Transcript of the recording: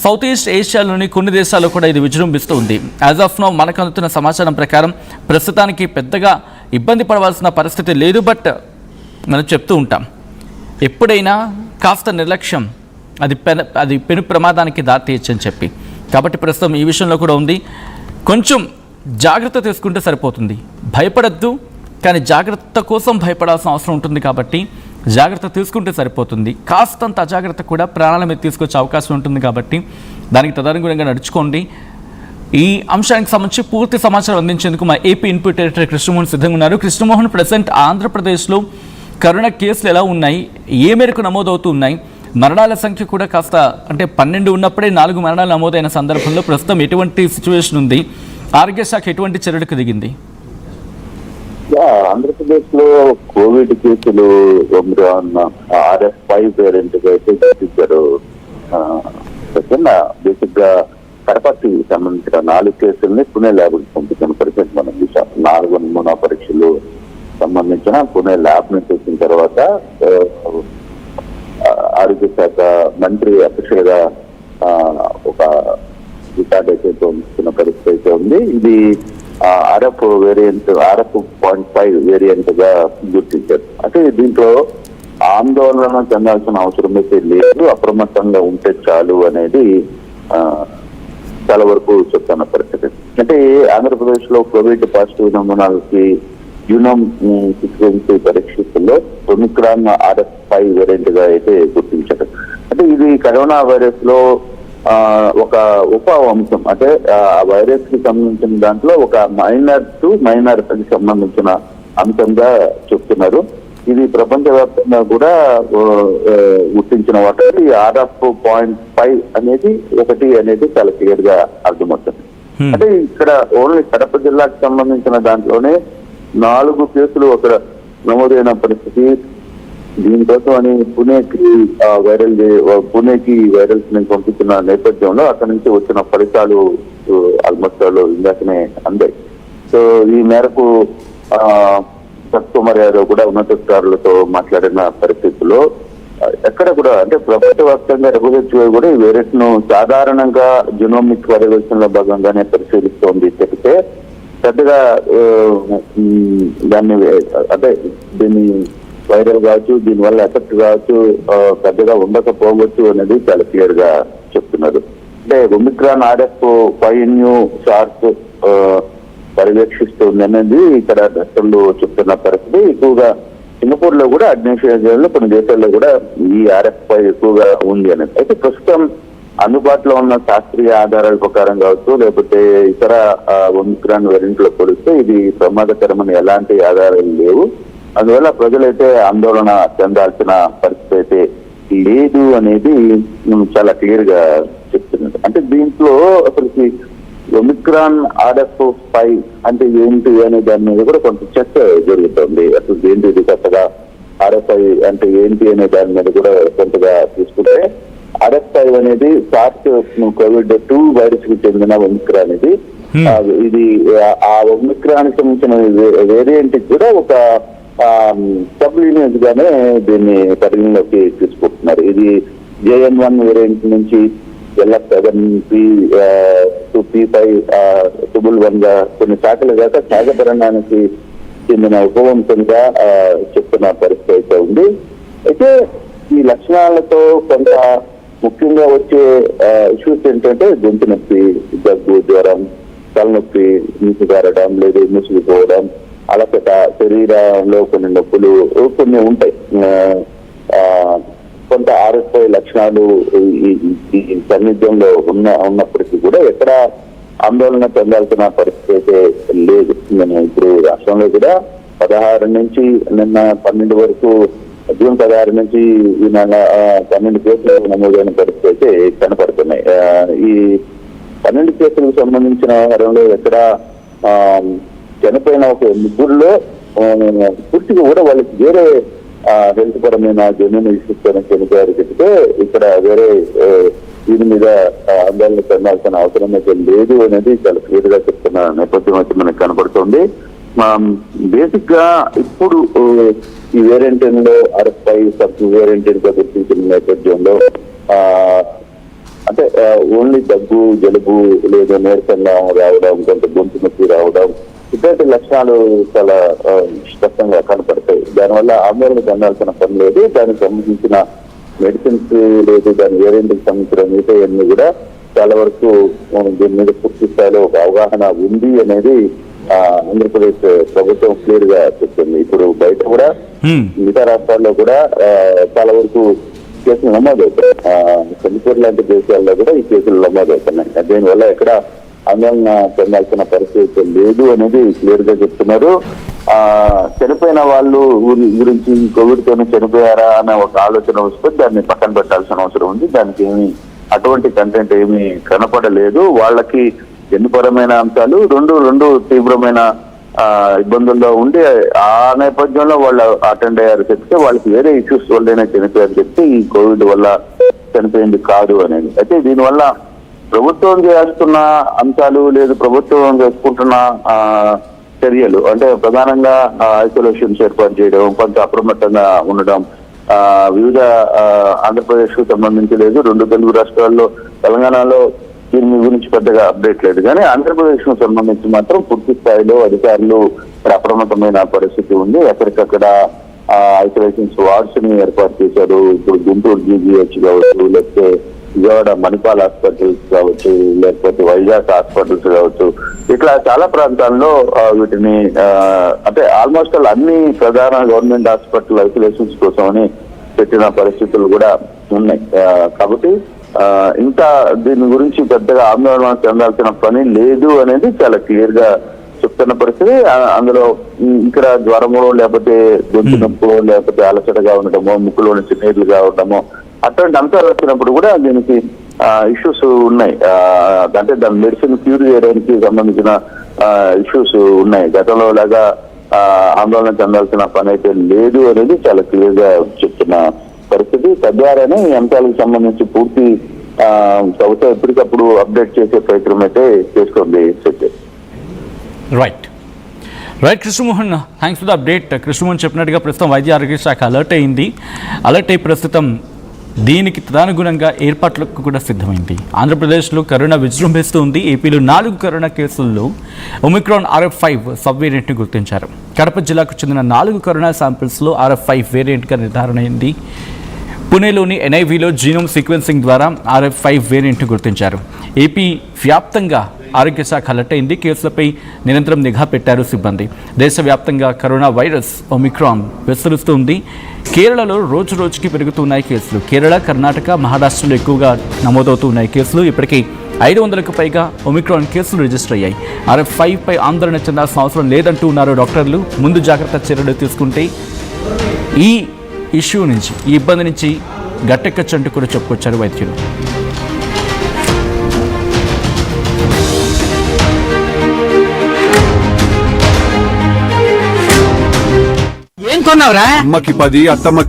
South east ఏషియాలోని కొన్ని దేశాల్లో కూడా ఇది విజృంభిస్తూ ఉంది. యాజ్ ఆఫ్ నౌ మనకు అందుతున్న సమాచారం ప్రకారం ప్రస్తుతానికి పెద్దగా ఇబ్బంది పడవలసిన పరిస్థితి లేదు. బట్ మనం చెప్తూ ఉంటాం, ఎప్పుడైనా కాస్త నిర్లక్ష్యం అది పెను ప్రమాదానికి దారితీయచ్చని చెప్పి. కాబట్టి ప్రస్తుతం ఈ విషయంలో కూడా ఉంది. కొంచెం జాగ్రత్త తీసుకుంటే సరిపోతుంది. భయపడద్దు, కానీ జాగ్రత్త కోసం భయపడాల్సిన అవసరం ఉంటుంది. కాబట్టి జాగ్రత్త తీసుకుంటే సరిపోతుంది. కాస్తంత అజాగ్రత్త కూడా ప్రాణాల మీద తీసుకొచ్చే అవకాశం ఉంటుంది. కాబట్టి దానికి తదనుగుణంగా నడుచుకోండి. ఈ అంశానికి సంబంధించి పూర్తి సమాచారం అందించేందుకు మా ఏపీ ఇన్పుట్ ఎడిటర్ కృష్ణమోహన్ సిద్ధంగా ఉన్నారు. కృష్ణమోహన్, ప్రజెంట్ ఆంధ్రప్రదేశ్లో కరోనా కేసులు ఎలా ఉన్నాయి, ఏ మేరకు నమోదవుతూ ఉన్నాయి, మరణాల సంఖ్య కూడా కాస్త అంటే 12 ఉన్నప్పుడే 4 మరణాలు నమోదైన సందర్భంలో ప్రస్తుతం ఎటువంటి సిచ్యువేషన్ ఉంది, ఆరోగ్య శాఖ ఎటువంటి చర్యలకు దిగింది? ఆంధ్రప్రదేశ్ లో కోవిడ్ కేసులు RF5 వేరియంట్ గా అయితే గుర్తించారు. బేసిక్ గా కడపకి సంబంధించిన 4 కేసుల్ని పుణె ల్యాబ్ పంపించిన పరిస్థితి మనం చూసాం. 4 నమూనా పరీక్షలు సంబంధించిన పుణె ల్యాబ్ నుంచి వచ్చిన తర్వాత ఆరోగ్య శాఖ మంత్రి అఫీషియల్ గా ఒక రికార్డ్ అయితే పంపిస్తున్న పరిస్థితి అయితే ఉంది. ఇది RF.5 వేరియంట్ గా గుర్తించారు. అంటే దీంట్లో ఆందోళన చెందాల్సిన అవసరం అయితే లేదు, అప్రమత్తంగా ఉంటే చాలు అనేది చాలా వరకు చెప్తున్న పరిస్థితి. అంటే ఆంధ్రప్రదేశ్ లో కోవిడ్ పాజిటివ్ నమూనాలకి యూనోమ్ సీక్వెన్స్ పరీక్షల్లో ఒమిక్రాన్ RF5 వేరియంట్ గా అయితే గుర్తించారు. అంటే ఇది కరోనా వైరస్ లో ఒక ఉప అంశం, అంటే ఆ వైరస్ కి సంబంధించిన దాంట్లో ఒక మైనర్ కి సంబంధించిన అంశంగా చెప్తున్నారు. ఇది ప్రపంచవ్యాప్తంగా కూడా గుర్తించిన వాటికి RF.5 అనేది ఒకటి అనేది చాలా క్లియర్ గా అర్థమవుతుంది. అంటే ఇక్కడ ఓన్లీ కడప జిల్లాకు సంబంధించిన దాంట్లోనే 4 కేసులు అక్కడ నమోదైన పరిస్థితి. దీనికోసం అని పుణేకి వైరల్స్ ని పంపించిన నేపథ్యంలో అక్కడి నుంచి వచ్చిన ఫలితాలు ఆల్మోస్ట్ ఇందాకనే అందాయి. సో ఈ మేరకు సత్కుమార్ యాదవ్ కూడా ఉన్నతాధికారులతో మాట్లాడిన పరిస్థితుల్లో ఎక్కడ కూడా అంటే ప్రపంచవ్యాప్తంగా WHO కూడా ఈ వైరస్ ను సాధారణంగా జినోమిక్ పర్యవేక్షణలో భాగంగానే పరిశీలిస్తోంది చెప్తే పెద్దగా అంటే దీన్ని వైరల్ కావచ్చు, దీనివల్ల ఎఫెక్ట్ కావచ్చు పెద్దగా ఉండకపోవచ్చు అనేది చాలా క్లియర్ గా చెప్తున్నారు. అంటే ఒమిక్రాన్ RF5 సార్స్ పర్యవేక్షిస్తుంది అనేది ఇక్కడ డాక్టర్లు చెప్తున్న పరిస్థితి. ఎక్కువగా సింగపూర్ లో కూడా అగ్నేషియాలో కొన్ని దేశాల్లో కూడా ఈ RF5 ఎక్కువగా ఉంది అనేది. అయితే ప్రస్తుతం అందుబాటులో ఉన్న శాస్త్రీయ ఆధారాల ప్రకారం కావచ్చు, లేకపోతే ఇతర ఒమిక్రాన్ వేరియంట్ లో పోలిస్తే ఇది ప్రమాదకరమని ఎలాంటి ఆధారాలు లేవు. అందువల్ల ప్రజలైతే ఆందోళన చెందాల్సిన పరిస్థితి అయితే లేదు అనేది చాలా క్లియర్ గా చెప్తున్నారు. అంటే దీంట్లో అసలుకి ఒమిక్రాన్ RF5 అంటే ఏంటి అనే దాని మీద కూడా కొంత చర్చ జరుగుతుంది. అసలు ఏంటి కొత్తగా RF5 అంటే ఏంటి అనే దాని మీద కూడా కొంతగా తీసుకుంటే RF5 అనేది SARS-CoV-2 వైరస్ కి చెందిన ఒమిక్రాన్ ఇది ఆ ఒమిక్రాన్ సంబంధించిన వేరియంట్ కూడా ఒక సబ్ లీనియజ్ గానే దీన్ని పరిగణలోకి తీసుకుంటున్నారు. ఇది JN1 వేరియంట్ నుంచి LF7P2P5 గా కొన్ని శాఖలు దాకా సహజపరణానికి చెందిన ఉపవంశంగా చెప్తున్న పరిస్థితి అయితే ఉంది. అయితే ఈ లక్షణాలతో కొంత ముఖ్యంగా వచ్చే ఇష్యూస్ ఏంటంటే గొంతు నొప్పి, దగ్గు, జ్వరం, తలనొప్పి, నీసు గారడం లేదు మూసుకుపోవడం, అలసట, శరీరంలో కొన్ని నొప్పులు కొన్ని ఉంటాయి. కొంత RF5 లక్షణాలు ఈ సన్నిధ్యంలో ఉన్నప్పటికీ కూడా ఎక్కడ ఆందోళన చెందాల్సిన పరిస్థితి అయితే లేదు. ఇప్పుడు రాష్ట్రంలో కూడా 16 నుంచి నిన్న 12 వరకు జూన్ 16 నుంచి ఈ నెల 12 కేసులు నమోదైన పరిస్థితి అయితే కనపడుతున్నాయి. ఈ 12 కేసులకు సంబంధించిన వ్యవహారంలో ఎక్కడ చనిపోయిన ఒక ముగ్గురులో పూర్తిగా కూడా వాళ్ళకి వేరే హెల్త్ పరమైన జన్యుని ఇష్యూస్తోనే చనిపోయారు చెప్తే ఇక్కడ వేరే దీని మీద ఆందోళన చెందాల్సిన అవసరం అయితే లేదు అనేది చాలా క్లియర్ గా చెప్తున్న నేపథ్యం అయితే మనకు కనపడుతుంది. బేసిక్ గా ఇప్పుడు ఈ వేరియంట్ లో RF5 సబ్ వేరియంట్ గా గుర్తించిన నేపథ్యంలో అంటే ఓన్లీ దగ్గు, జలుబు లేదా నీరసంగా రావడం, కొంత గొంతు నొప్పి రావడం, ఇటువంటి లక్షణాలు చాలా స్పష్టంగా కనపడతాయి. దానివల్ల ఆందోళన చెందాల్సిన పని లేదు. దానికి సంబంధించిన మెడిసిన్స్ లేదు, దాని వేరియంట్కి సంబంధించిన మిగతాయన్నీ కూడా చాలా వరకు దీని మీద పూర్తి స్థాయిలో ఒక అవగాహన ఉంది అనేది ఆంధ్రప్రదేశ్ ప్రభుత్వం క్లియర్ గా చెప్తుంది. ఇప్పుడు బయట కూడా మిగతా రాష్ట్రాల్లో కూడా చాలా వరకు కేసులు నమోదవుతాయి. చనిపోరు లాంటి దేశాల్లో కూడా ఈ కేసులు నమోదవుతున్నాయి. దీనివల్ల ఎక్కడ ఆందోళన చెందాల్సిన పరిస్థితి లేదు అనేది క్లియర్ గా చెప్తున్నారు. చనిపోయిన వాళ్ళు గురించి కోవిడ్ తోనే చనిపోయారా అన్న ఒక ఆలోచన వస్తే దాన్ని పక్కన పెట్టాల్సిన అవసరం ఉంది. దానికి ఏమి అటువంటి కంటెంట్ ఏమి కనపడలేదు. వాళ్ళకి జన్యుపరమైన అంశాలు రెండు తీవ్రమైన ఇబ్బందుల్లో ఉండి ఆ నేపథ్యంలో వాళ్ళు అటెండ్ అయ్యారు చెప్తే వాళ్ళకి వేరే ఇష్యూస్ వల్లనే చనిపోయారు చెప్తే ఈ కోవిడ్ వల్ల చనిపోయింది కాదు అనేది. అయితే దీనివల్ల ప్రభుత్వం చేస్తున్న అంశాలు లేదు, ప్రభుత్వం చేసుకుంటున్న చర్యలు అంటే ప్రధానంగా ఐసోలేషన్స్ ఏర్పాటు చేయడం, కొంత అప్రమత్తంగా ఉండడం, వివిధ ఆంధ్రప్రదేశ్ కు సంబంధించి లేదు, 2 తెలుగు రాష్ట్రాల్లో, తెలంగాణలో దీని గురించి పెద్దగా అప్డేట్ లేదు. కానీ ఆంధ్రప్రదేశ్ కు సంబంధించి మాత్రం పూర్తి స్థాయిలో అధికారులు అప్రమత్తమైన పరిస్థితి ఉంది. ఎక్కడికక్కడ ఐసోలేషన్స్ వార్డ్స్ ని ఏర్పాటు చేశారు. ఇప్పుడు గుంటూరు GGH కావచ్చు, లేకపోతే విజయవాడ మణిపాల్ హాస్పిటల్స్ కావచ్చు, లేకపోతే వైజాగ్ హాస్పిటల్స్ కావచ్చు, ఇట్లా చాలా ప్రాంతాల్లో వీటిని అంటే ఆల్మోస్ట్ అన్ని ప్రధాన గవర్నమెంట్ హాస్పిటల్ ఐసోలేషన్స్ కోసమని పెట్టిన పరిస్థితులు కూడా ఉన్నాయి. కాబట్టి ఇంకా దీని గురించి పెద్దగా ఆందోళన చెందాల్సిన పని లేదు అనేది చాలా క్లియర్ గా చెప్తున్న పరిస్థితి. అందులో ఇక్కడ జ్వరము, లేకపోతే గొంతు నొప్పు, లేకపోతే అలసటగా ఉండటమో, ముక్కులో నుంచి నీళ్లుగా ఉండటమో అటువంటి అంశాలు వచ్చినప్పుడు కూడా దీనికి ఇష్యూస్ ఉన్నాయి. అంటే దాని మెడిసిన్ క్యూర్ చేయడానికి సంబంధించిన ఇష్యూస్ ఉన్నాయి. గతంలో లాగా ఆందోళన చెందాల్సిన పని అయితే లేదు అనేది చాలా క్లియర్ గా చెప్తున్న పరిస్థితి. తద్వారానే ఈ అంశాలకు సంబంధించి పూర్తి ప్రభుత్వం ఎప్పటికప్పుడు అప్డేట్ చేసే ప్రయత్నం అయితే చేస్తుంది. Right Krishnamohan, thanks for the update. Krishnamohan చెప్పినట్టుగా ప్రస్తుతం వైద్య ఆరోగ్య శాఖ అలర్ట్ అయి ప్రస్తుతం దీనికి తదనుగుణంగా ఏర్పాట్లకు కూడా సిద్ధమైంది. ఆంధ్రప్రదేశ్లో కరోనా విజృంభిస్తూ ఉంది. ఏపీలో 4 కరోనా కేసుల్లో ఒమిక్రాన్ RF5 సబ్ వేరియంట్ని గుర్తించారు. కడప జిల్లాకు చెందిన 4 కరోనా శాంపిల్స్లో RF5 వేరియంట్గా నిర్ధారణ అయింది. పుణేలోని NIVలో జీనోమ్ సీక్వెన్సింగ్ ద్వారా RF5 వేరియంట్ని గుర్తించారు. ఏపీ వ్యాప్తంగా ఆరోగ్య శాఖ అలర్ట్ అయింది. కేసులపై నిరంతరం నిఘా పెట్టారు సిబ్బంది. దేశవ్యాప్తంగా కరోనా వైరస్ ఒమిక్రాన్ విస్తరిస్తుంది. కేరళలో రోజు రోజుకి పెరుగుతున్నాయి కేసులు. కేరళ, కర్ణాటక, మహారాష్ట్రలో ఎక్కువగా నమోదవుతున్నాయి కేసులు. ఇప్పటికీ 500కు పైగా ఒమిక్రాన్ కేసులు రిజిస్టర్ అయ్యాయి. RF5 పై ఆందోళన చెందాల్సిన అవసరం లేదంటూ ఉన్నారు డాక్టర్లు. ముందు జాగ్రత్త చర్యలు తీసుకుంటే ఈ ఇష్యూ నుంచి, ఈ ఇబ్బంది నుంచి గట్టెక్కచ్చంటూ కూడా చెప్పుకొచ్చారు వైద్యులు. ఏం కొన్నావురా? అమ్మకి 10, అత్తమ్మకి